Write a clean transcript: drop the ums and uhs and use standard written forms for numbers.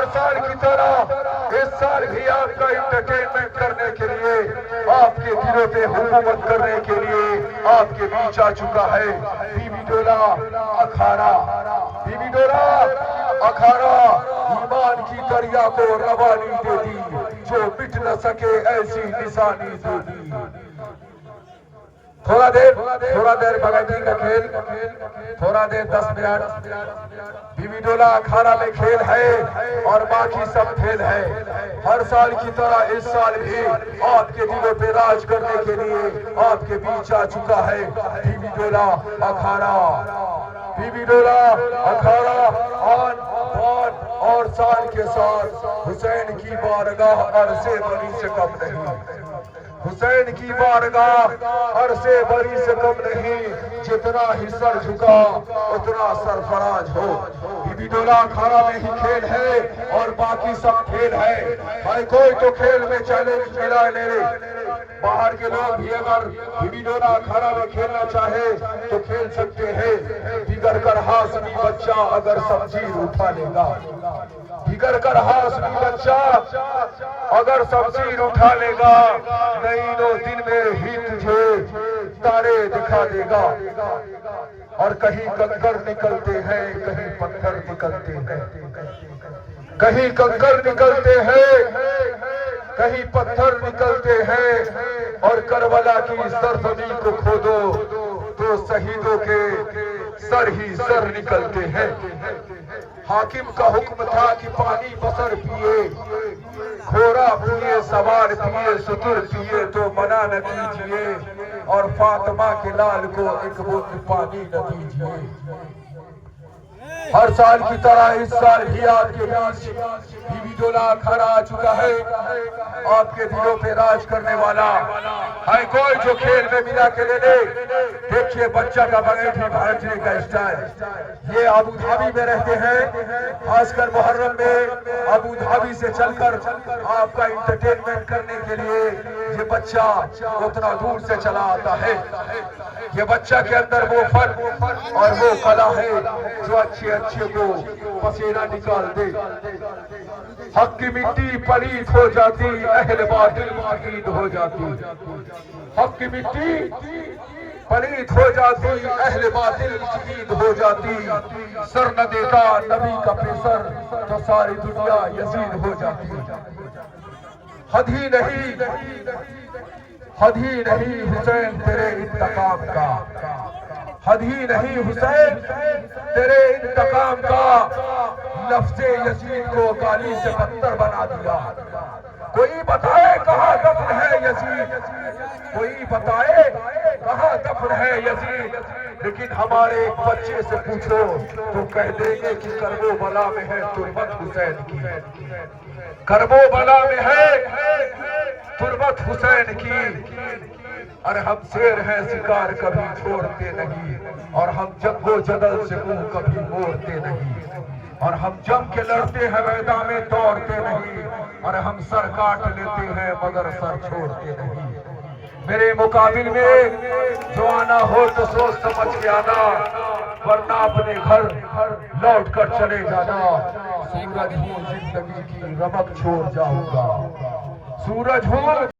हर साल की तरह इस साल भी आपका इंटरटेनमेंट करने के लिए, आपके दिलों पे हुकूमत करने के लिए आपके बीच आ चुका है बीबी डोला अखाड़ा। बीबी डोला अखाड़ा ईमान की दरिया को रवानी दे दी, जो मिट न सके ऐसी निशानी दे दी। थोड़ा देर भगैती का खेल, थोड़ा देर 10 मिनट बीबी डोला अखाड़ा में खेल है और बाकी सब खेल है। हर साल की तरह इस साल भी आपके दिलों पे राज करने के लिए आपके बीच आ चुका है बीबी डोला अखाड़ा। बीबी डोला अखाड़ा आन बान और शान के साथ हुसैन की बारगाह अरसे बरी से कम नहीं, हुसैन की बारगाह अरसे बरी से कम नहीं। जितना ही सर झुका उतना सरफराज हो। बीबी डोला अखाड़ा में ही खेल है और बाकी सब खेल है। भाई कोई तो खेल में चैलेंज मिला ले, बाहर के लोग भी अगर बीबी डोला अखाड़ा में खेलना चाहे तो खेल सकते हैं। बिगड़ कर हासनी बच्चा अगर शमशीर उठा लेगा, बिगड़ कर हासनी बच्चा अगर शमशीर उठा लेगा, नईनो दिन में ही तुझे तारे दिखा देगा। और कहीं कंकर निकलते हैं, कहीं पत्थर निकलते हैं, कहीं कंकर निकलते हैं, कहीं पत्थर निकलते हैं। और करबला की सरजमीन को खोदो तो शहीदों के सर ही सर निकलते हैं। हाकिम का हुक्म था कि पानी बसर पिए, घोड़ा पिए, सवार पिए, सुतुर पिए, तो मना न कीजिए और फातिमा के लाल को एक बूंद पानी न दीजिए। हर साल की तरह इस साल भी आपके बीच बीबी डोला अखाड़ा आ चुका है, आपके दिलों पे राज करने वाला है। कोई जो खेल में मिला के ले ले। देखिए बच्चा का बगैठी भाजने का स्टाइल। ये अबू धाबी में रहते हैं, खासकर मुहर्रम में अबू धाबी से चलकर आपका इंटरटेनमेंट करने के लिए ये बच्चा उतना दूर से चला आता है। ये बच्चा के अंदर वो फन और वो कला है जो अच्छे को पसीना निकाल दे। हक की मिट्टी पलीत हो जाती, अहल बातिल माहीन हो जाती। हक की मिट्टी पलीत हो जाती, अहल बातिल शहीद हो जाती। सर न देता नबी का पेसर तो सारी दुनिया यजीद हो जाती। हद ही नहीं हुसैन तेरे इंतकाम का, हद ही नहीं हुसैन तेरे इंतकाम का। लफ्ज़े यजीद को गाली से बदतर बना दिया। कोई बताए कहाँ दफन है यजीद, कोई बताए कहाँ दफन है यजीद। लेकिन हमारे एक बच्चे से पूछो तो कह देंगे कि करबो बला में है तुरबत हुसैन की, करबो बला में है तुरबत हुसैन की। अरे हम शेर हैं शिकार कभी छोड़ते नहीं, और हम जंगो जदल से मुंह कभी मोड़ते नहीं। और हम जम के लड़ते हैं मैदान में दौड़ते नहीं। और हम सर काट लेते हैं मगर सर छोड़ते नहीं। मेरे मुकाबिल में जो आना हो तो सोच समझ के आना, वरना अपने घर लौट कर चले जाना। सूरज हूँ जिंदगी की रमक छोड़ जाऊंगा, सूरज हूँ।